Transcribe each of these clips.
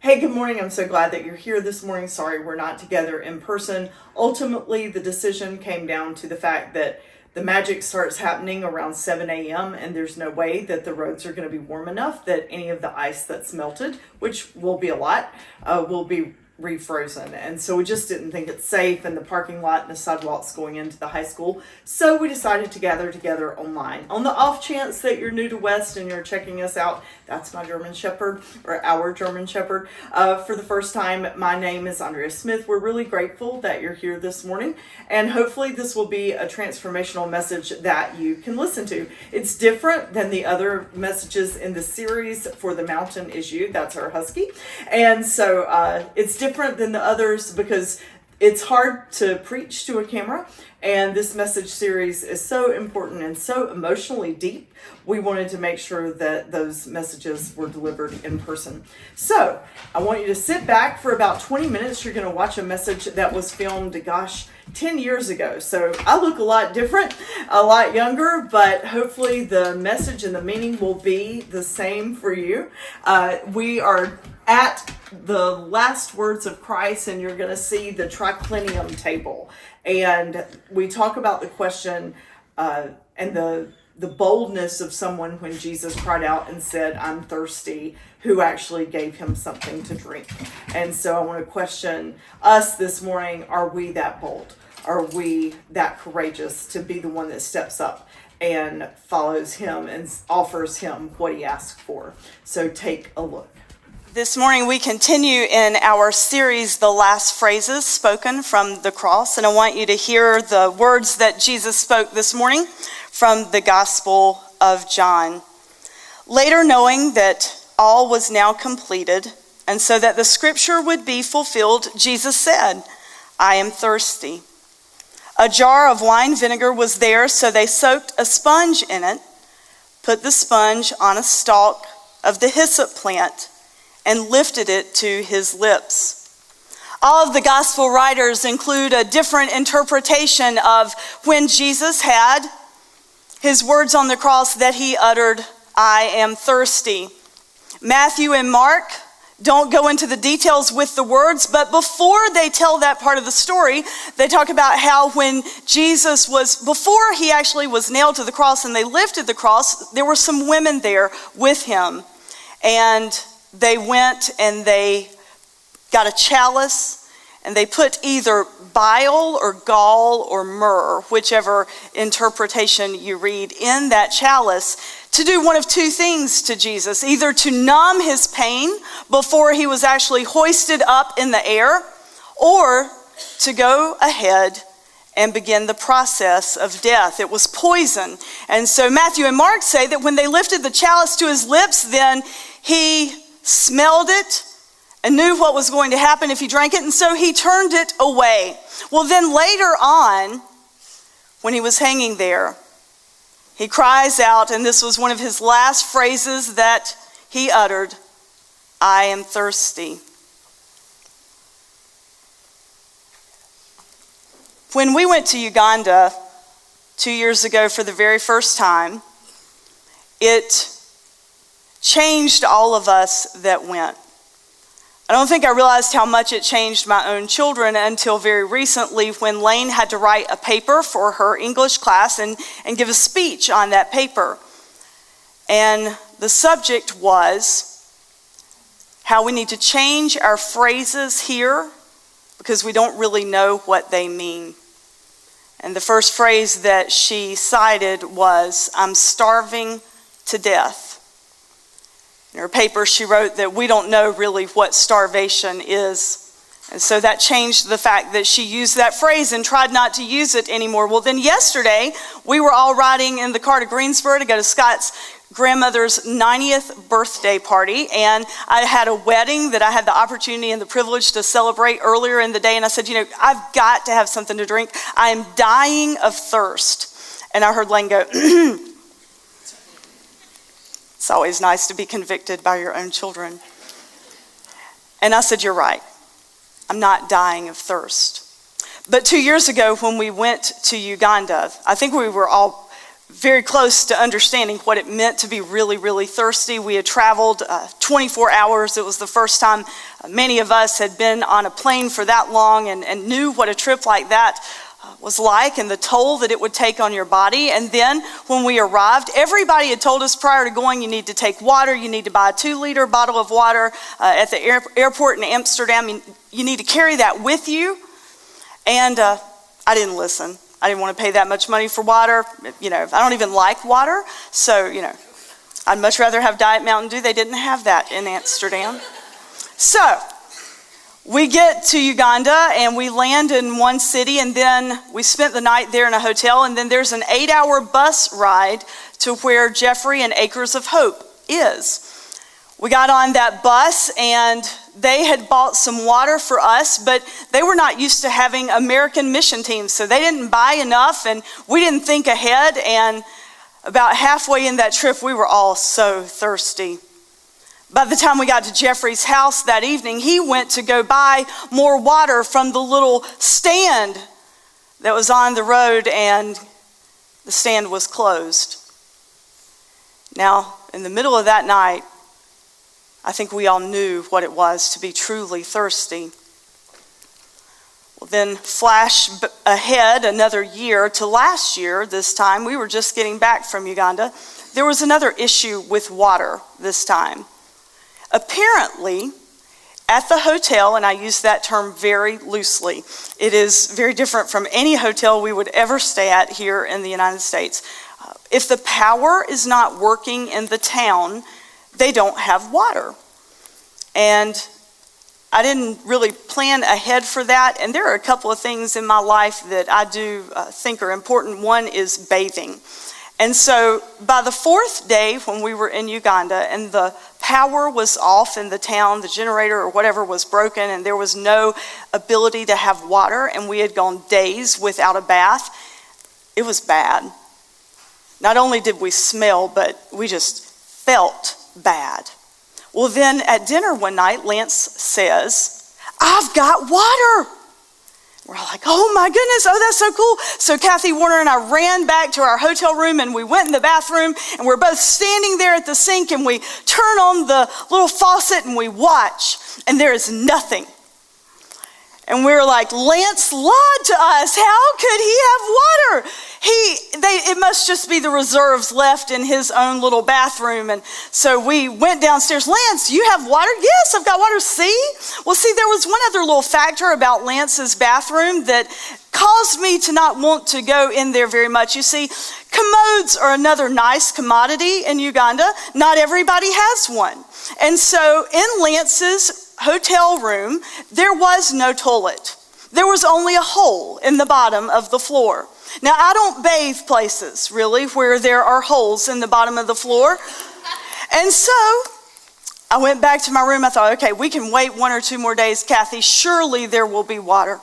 Hey, good morning. I'm so glad that you're here this morning. Sorry we're not together in person. Ultimately, the decision came down to the fact that the magic starts happening around 7 a.m. and there's no way that the roads are going to be warm enough that any of the ice that's melted, which will be a lot, will be refrozen. And so we just didn't think it's safe in the parking lot and the sidewalks going into the high school. So we decided to gather together online. On the off chance that you're new to West and you're checking us out, that's my German Shepherd, or our German Shepherd, for the first time. My name is Andrea Smith. We're really grateful that you're here this morning, and hopefully this will be a transformational message that you can listen to. It's different than the other messages in the series. For the Mountain Is You, that's our husky, and so it's different than the others because it's hard to preach to a camera, and this message series is so important and so emotionally deep. We wanted to make sure that those messages were delivered in person. So I want you to sit back for about 20 minutes. You're going to watch a message that was filmed, 10 years ago. So I look a lot different, a lot younger, but hopefully the message and the meaning will be the same for you. We are at the last words of Christ, and you're going to see the triclinium table. And we talk about the question and the boldness of someone when Jesus cried out and said, "I'm thirsty," who actually gave him something to drink. And so I want to question us this morning. Are we that bold? Are we that courageous to be the one that steps up and follows him and offers him what he asked for? So take a look. This morning we continue in our series, The Last Phrases Spoken from the Cross, and I want you to hear the words that Jesus spoke this morning from the Gospel of John. Later, knowing that all was now completed, and so that the scripture would be fulfilled, Jesus said, "I am thirsty." A jar of wine vinegar was there, so they soaked a sponge in it, put the sponge on a stalk of the hyssop plant, and lifted it to his lips. All of the gospel writers include a different interpretation of when Jesus had his words on the cross that he uttered, "I am thirsty." Matthew and Mark don't go into the details with the words, but before they tell that part of the story, they talk about how when Jesus before he actually was nailed to the cross and they lifted the cross, there were some women there with him. And they went and they got a chalice and they put either bile or gall or myrrh, whichever interpretation you read, in that chalice to do one of two things to Jesus, either to numb his pain before he was actually hoisted up in the air, or to go ahead and begin the process of death. It was poison. And so Matthew and Mark say that when they lifted the chalice to his lips, then he smelled it and knew what was going to happen if he drank it, and so he turned it away. Well, then later on, when he was hanging there, he cries out, and this was one of his last phrases that he uttered, "I am thirsty." When we went to Uganda 2 years ago for the very first time, it changed all of us that went. I don't think I realized how much it changed my own children until very recently, when Lane had to write a paper for her English class and give a speech on that paper. And the subject was how we need to change our phrases here because we don't really know what they mean. And the first phrase that she cited was, "I'm starving to death." In her paper, she wrote that we don't know really what starvation is. And so that changed the fact that she used that phrase and tried not to use it anymore. Well, then yesterday, we were all riding in the car to Greensboro to go to Scott's grandmother's 90th birthday party. And I had a wedding that I had the opportunity and the privilege to celebrate earlier in the day. And I said, I've got to have something to drink. I am dying of thirst. And I heard Lane go, "It's always nice to be convicted by your own children." And I said, "You're right. I'm not dying of thirst." But 2 years ago when we went to Uganda, I think we were all very close to understanding what it meant to be really, really thirsty. We had traveled 24 hours. It was the first time many of us had been on a plane for that long and knew what a trip like that was like and the toll that it would take on your body. And then when we arrived, everybody had told us prior to going, you need to take water, you need to buy a 2-liter bottle of water at the airport in Amsterdam. You need to carry that with you. And I didn't listen. I didn't want to pay that much money for water. I don't even like water. So, I'd much rather have Diet Mountain Dew. They didn't have that in Amsterdam. So, we get to Uganda and we land in one city, and then we spent the night there in a hotel, and then there's an 8-hour bus ride to where Jeffrey and Acres of Hope is. We got on that bus and they had bought some water for us, but they were not used to having American mission teams, so they didn't buy enough and we didn't think ahead, and about halfway in that trip we were all so thirsty. By the time we got to Jeffrey's house that evening, he went to go buy more water from the little stand that was on the road, and the stand was closed. Now, in the middle of that night, I think we all knew what it was to be truly thirsty. Well, then flash ahead another year to last year. This time, we were just getting back from Uganda. There was another issue with water this time. Apparently, at the hotel, and I use that term very loosely, it is very different from any hotel we would ever stay at here in the United States. If the power is not working in the town, they don't have water. And I didn't really plan ahead for that. And there are a couple of things in my life that I do think are important. One is bathing. And so by the 4th day when we were in Uganda and the power was off in the town, the generator or whatever was broken, and there was no ability to have water, and we had gone days without a bath, it was bad. Not only did we smell, but we just felt bad. Well, then at dinner one night, Lance says, "I've got water." We're all like, "Oh my goodness, oh that's so cool." So Kathy Warner and I ran back to our hotel room and we went in the bathroom, and we're both standing there at the sink, and we turn on the little faucet and we watch, and there is nothing. And we were like, "Lance lied to us. How could he have water?" It must just be the reserves left in his own little bathroom. And so we went downstairs. "Lance, you have water?" "Yes, I've got water." "See?" Well, see, there was one other little factor about Lance's bathroom that caused me to not want to go in there very much. You see, commodes are another nice commodity in Uganda. Not everybody has one. And so in Lance's hotel room, there was no toilet. There was only a hole in the bottom of the floor. Now, I don't bathe places, really, where there are holes in the bottom of the floor. And so I went back to my room. I thought, okay, we can wait 1 or 2 more days, Kathy. Surely there will be water.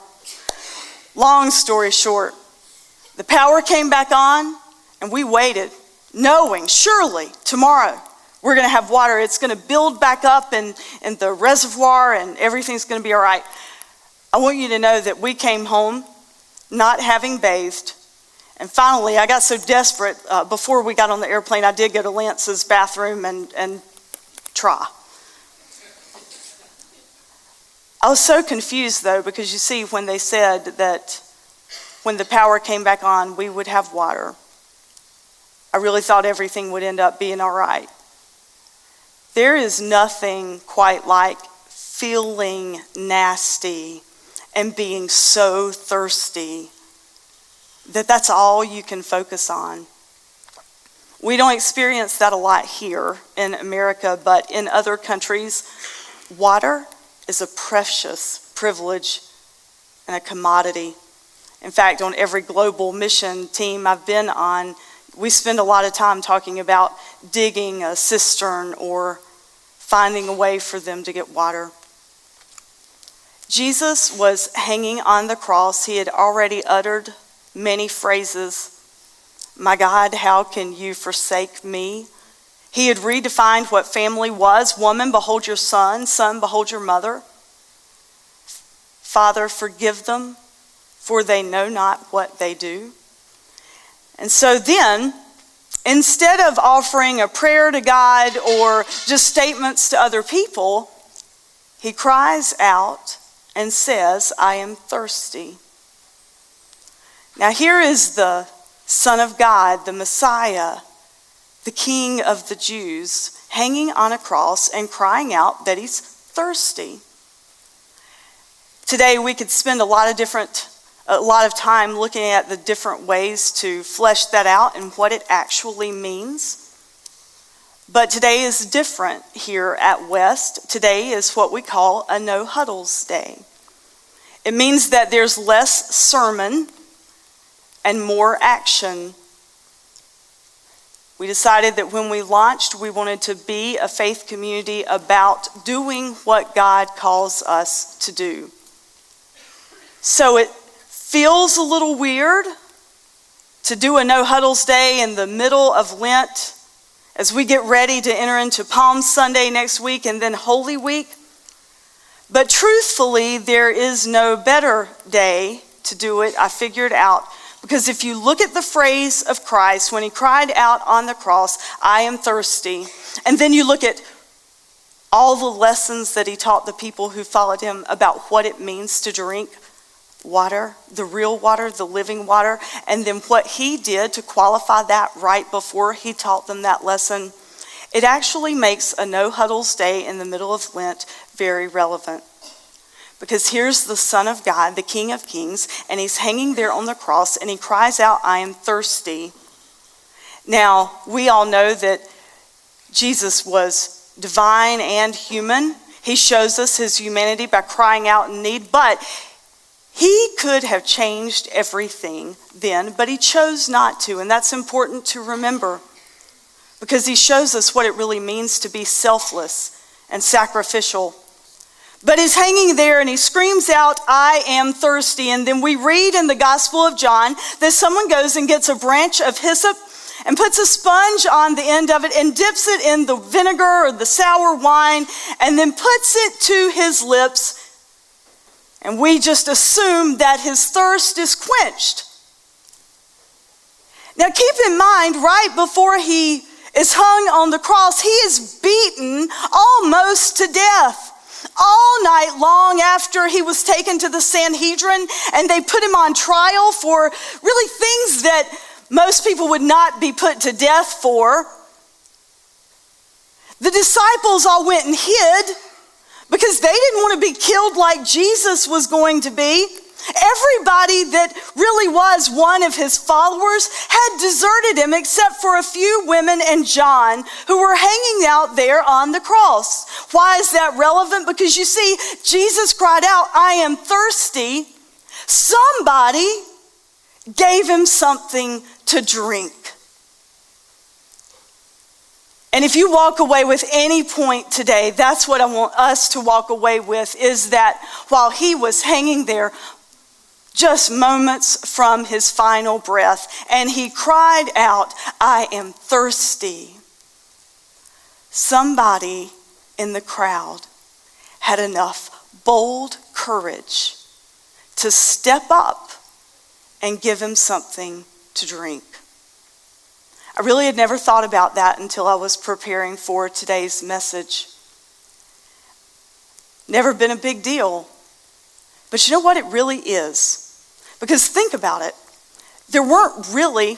Long story short, the power came back on, and we waited, knowing surely tomorrow we're going to have water. It's going to build back up in the reservoir, and everything's going to be all right. I want you to know that we came home not having bathed. And finally, I got so desperate, before we got on the airplane, I did go to Lance's bathroom and try. I was so confused, though, because you see, when they said that when the power came back on, we would have water, I really thought everything would end up being all right. There is nothing quite like feeling nasty and being so thirsty that that's all you can focus on. We don't experience that a lot here in America, but in other countries, water is a precious privilege and a commodity. In fact, on every global mission team I've been on, we spend a lot of time talking about digging a cistern or finding a way for them to get water. Jesus was hanging on the cross. He had already uttered many phrases. "My God, how can you forsake me?" He had redefined what family was. "Woman, behold your son. Son, behold your mother. Father, forgive them, for they know not what they do." And so then, instead of offering a prayer to God or just statements to other people, he cries out and says, I am thirsty. Now here is the Son of God, the Messiah, the King of the Jews, hanging on a cross and crying out that he's thirsty. Today we could spend a lot of time looking at the different ways to flesh that out and what it actually means. But today is different here at West. Today is what we call a no huddles day. It means that there's less sermon and more action. We decided that when we launched, we wanted to be a faith community about doing what God calls us to do. So it feels a little weird to do a no huddles day in the middle of Lent as we get ready to enter into Palm Sunday next week and then Holy Week. But truthfully, there is no better day to do it, I figured out. Because if you look at the phrase of Christ, when he cried out on the cross, I am thirsty, and then you look at all the lessons that he taught the people who followed him about what it means to drink water, the real water, the living water, and then what he did to qualify that right before he taught them that lesson, it actually makes a no huddles day in the middle of Lent very relevant. Because here's the Son of God, the King of Kings, and he's hanging there on the cross, and he cries out, I am thirsty. Now, we all know that Jesus was divine and human. He shows us his humanity by crying out in need, but he could have changed everything then, but he chose not to, and that's important to remember, because he shows us what it really means to be selfless and sacrificial. But he's hanging there and he screams out, I am thirsty. And then we read in the Gospel of John that someone goes and gets a branch of hyssop and puts a sponge on the end of it and dips it in the vinegar or the sour wine and then puts it to his lips. And we just assume that his thirst is quenched. Now keep in mind, right before he is hung on the cross, he is beaten almost to death. All night long after he was taken to the Sanhedrin and they put him on trial for really things that most people would not be put to death for. The disciples all went and hid because they didn't want to be killed like Jesus was going to be. Everybody that really was one of his followers had deserted him except for a few women and John who were hanging out there on the cross. Why is that relevant? Because you see, Jesus cried out, I am thirsty. Somebody gave him something to drink. And if you walk away with any point today, that's what I want us to walk away with, is that while he was hanging there, just moments from his final breath, and he cried out, I am thirsty. Somebody in the crowd had enough bold courage to step up and give him something to drink. I really had never thought about that until I was preparing for today's message. Never been a big deal. But you know what it really is? Because think about it. There weren't really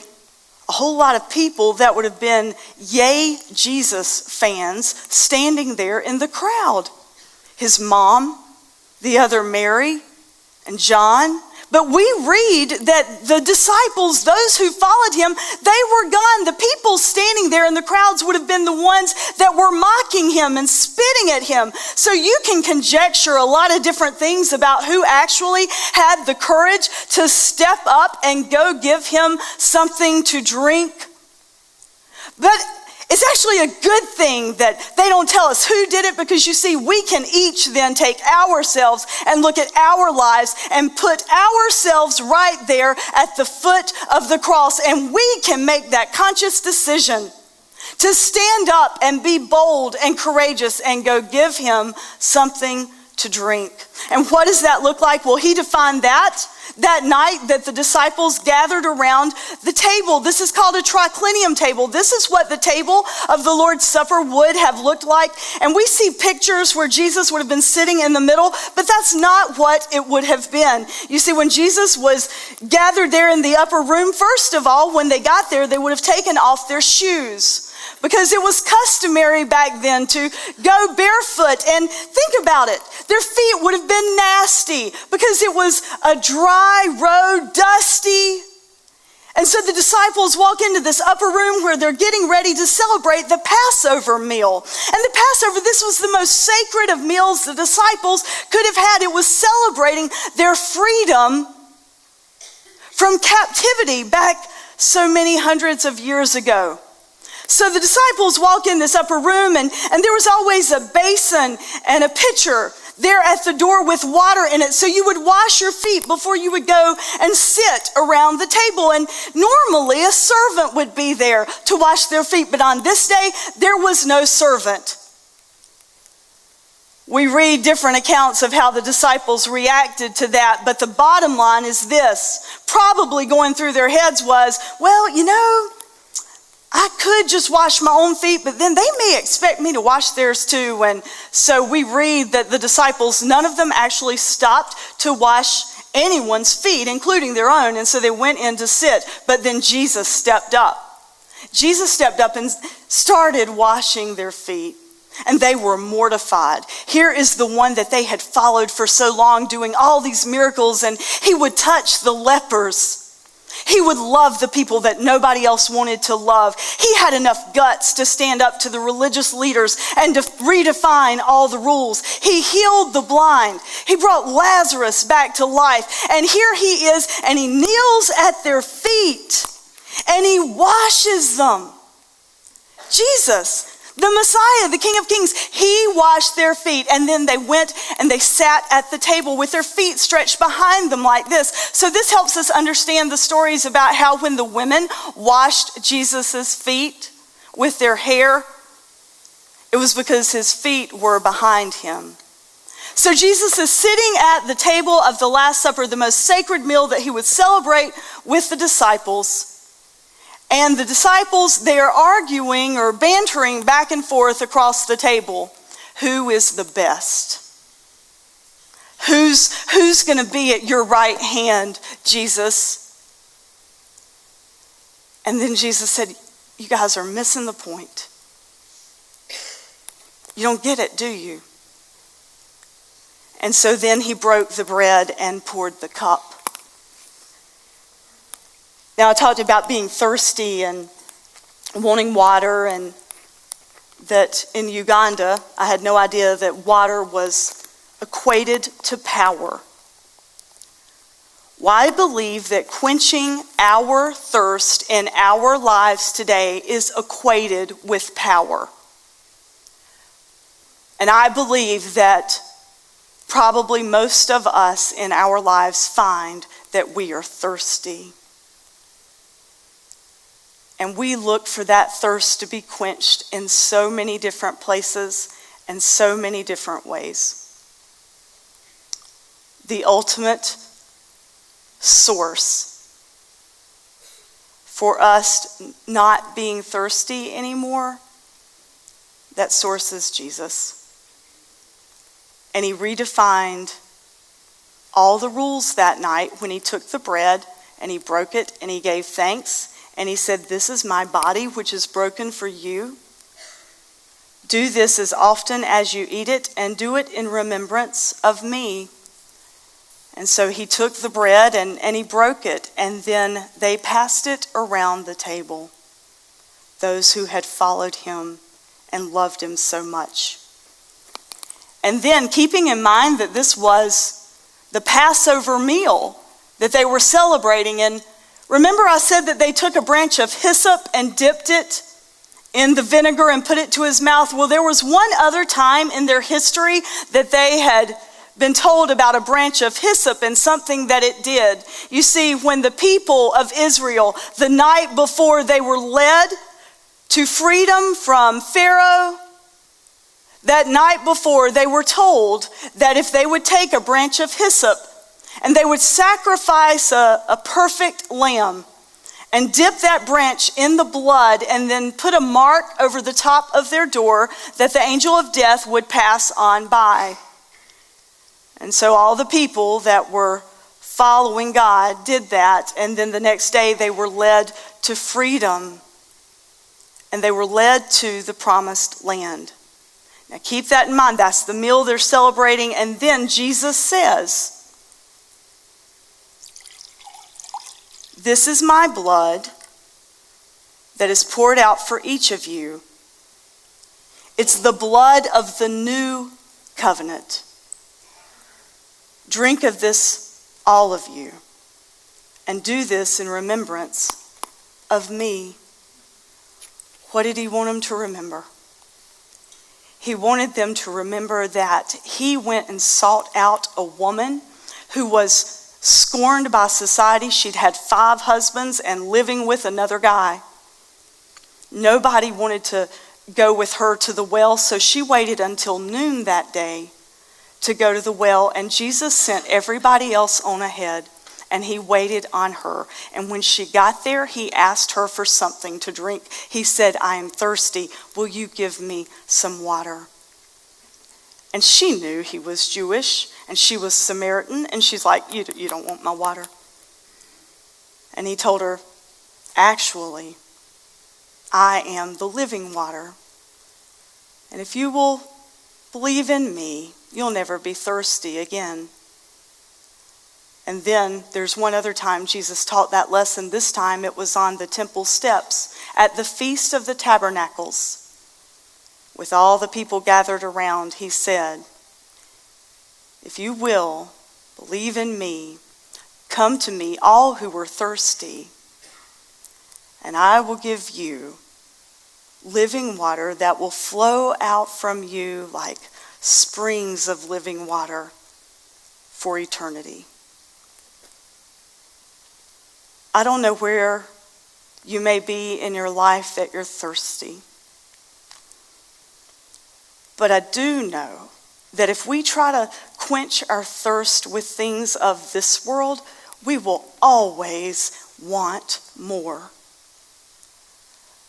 a whole lot of people that would have been Yay Jesus fans standing there in the crowd. His mom, the other Mary, and John. But we read that the disciples, those who followed him, they were gone. The people standing there in the crowds would have been the ones that were mocking him and spitting at him. So you can conjecture a lot of different things about who actually had the courage to step up and go give him something to drink. But it's actually a good thing that they don't tell us who did it, because you see, we can each then take ourselves and look at our lives and put ourselves right there at the foot of the cross, and we can make that conscious decision to stand up and be bold and courageous and go give him something to drink. And what does that look like? Well, he defined that that night that the disciples gathered around the table. This is called a triclinium table. This is what the table of the Lord's Supper would have looked like. And we see pictures where Jesus would have been sitting in the middle, but that's not what it would have been. You see, when Jesus was gathered there in the upper room, first of all, when they got there, they would have taken off their shoes, because it was customary back then to go barefoot. And think about it. Their feet would have been nasty because it was a dry road, dusty. And so the disciples walk into this upper room where they're getting ready to celebrate the Passover meal. And the Passover, this was the most sacred of meals the disciples could have had. It was celebrating their freedom from captivity back so many hundreds of years ago. So the disciples walk in this upper room, and there was always a basin and a pitcher there at the door with water in it. So you would wash your feet before you would go and sit around the table. And normally a servant would be there to wash their feet. But on this day, there was no servant. We read different accounts of how the disciples reacted to that. But the bottom line is this. Probably going through their heads was, well, you know, I could just wash my own feet, but then they may expect me to wash theirs too. And so we read that the disciples, none of them actually stopped to wash anyone's feet, including their own. And so they went in to sit. But then Jesus stepped up. Jesus stepped up and started washing their feet. And they were mortified. Here is the one that they had followed for so long, doing all these miracles, and he would touch the lepers. He would love the people that nobody else wanted to love. He had enough guts to stand up to the religious leaders and to redefine all the rules. He healed the blind. He brought Lazarus back to life. And here he is, and he kneels at their feet, and he washes them. Jesus, the Messiah, the King of Kings, he washed their feet, and then they went and they sat at the table with their feet stretched behind them like this. So this helps us understand the stories about how when the women washed Jesus's feet with their hair, it was because his feet were behind him. So Jesus is sitting at the table of the Last Supper, the most sacred meal that he would celebrate with the disciples. And the disciples, they are arguing or bantering back and forth across the table. Who is the best? Who's going to be at your right hand, Jesus? And then Jesus said, you guys are missing the point. You don't get it, do you? And so then he broke the bread and poured the cup. Now, I talked about being thirsty and wanting water, and that in Uganda, I had no idea that water was equated to power. Well, I believe that quenching our thirst in our lives today is equated with power. And I believe that probably most of us in our lives find that we are thirsty. And we look for that thirst to be quenched in so many different places and so many different ways. The ultimate source for us not being thirsty anymore, that source is Jesus. And he redefined all the rules that night when he took the bread and he broke it and he gave thanks. And he said, this is my body, which is broken for you. Do this as often as you eat it, and do it in remembrance of me. And so he took the bread and he broke it, and then they passed it around the table, those who had followed him and loved him so much. And then, keeping in mind that this was the Passover meal that they were celebrating, and remember I said that they took a branch of hyssop and dipped it in the vinegar and put it to his mouth? Well, there was one other time in their history that they had been told about a branch of hyssop and something that it did. You see, when the people of Israel, the night before they were led to freedom from Pharaoh, that night before they were told that if they would take a branch of hyssop And they would sacrifice a perfect lamb and dip that branch in the blood and then put a mark over the top of their door that the angel of death would pass on by. And so all the people that were following God did that, and then the next day they were led to freedom, and they were led to the promised land. Now keep that in mind. That's the meal they're celebrating. And then Jesus says, "This is my blood that is poured out for each of you. It's the blood of the new covenant. Drink of this, all of you, and do this in remembrance of me." What did he want them to remember? He wanted them to remember that he went and sought out a woman who was scorned by society. She'd had 5 husbands and living with another guy. Nobody wanted to go with her to the well, so she waited until noon that day to go to the well, and Jesus sent everybody else on ahead, and he waited on her. And when she got there, he asked her for something to drink. He said, "I am thirsty. Will you give me some water?" And she knew he was Jewish, and she was Samaritan, and she's like, you don't want my water." And he told her, "Actually, I am the living water. And if you will believe in me, you'll never be thirsty again." And then there's one other time Jesus taught that lesson. This time it was on the temple steps at the Feast of the Tabernacles. With all the people gathered around, he said, "If you will believe in me, come to me, all who are thirsty, and I will give you living water that will flow out from you like springs of living water for eternity." I don't know where you may be in your life that you're thirsty. But I do know that if we try to quench our thirst with things of this world, we will always want more.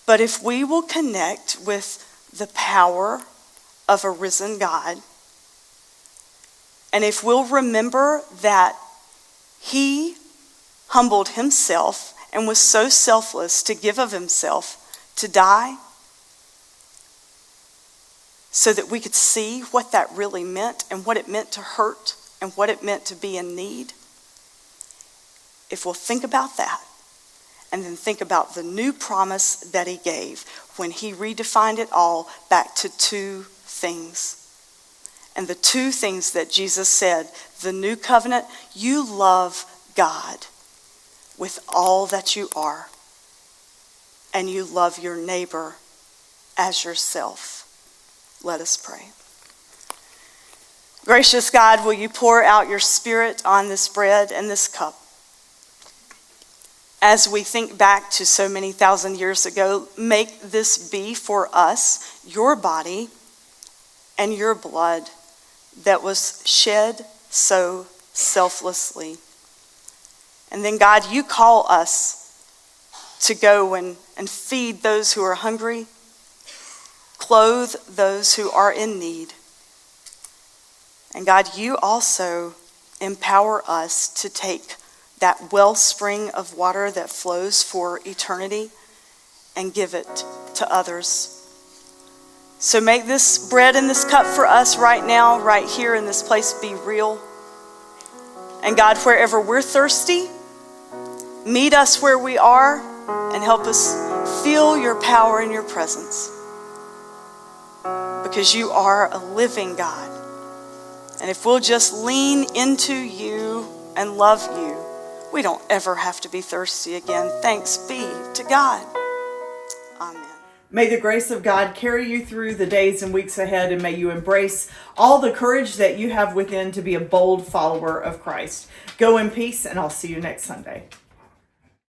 But if we will connect with the power of a risen God, and if we'll remember that he humbled himself and was so selfless to give of himself to die so that we could see what that really meant and what it meant to hurt and what it meant to be in need. If we'll think about that and then think about the new promise that he gave when he redefined it all back to 2 things. And the 2 things that Jesus said, the new covenant, you love God with all that you are, and you love your neighbor as yourself. Let us pray. Gracious God, will you pour out your Spirit on this bread and this cup? As we think back to so many thousand years ago, make this be for us your body and your blood that was shed so selflessly. And then, God, you call us to go and feed those who are hungry, clothe those who are in need. And God, you also empower us to take that wellspring of water that flows for eternity and give it to others. So make this bread and this cup for us right now, right here in this place, be real. And God, wherever we're thirsty, meet us where we are and help us feel your power and your presence. Because you are a living God. And if we'll just lean into you and love you, we don't ever have to be thirsty again. Thanks be to God. Amen. May the grace of God carry you through the days and weeks ahead, and may you embrace all the courage that you have within to be a bold follower of Christ. Go in peace, and I'll see you next Sunday.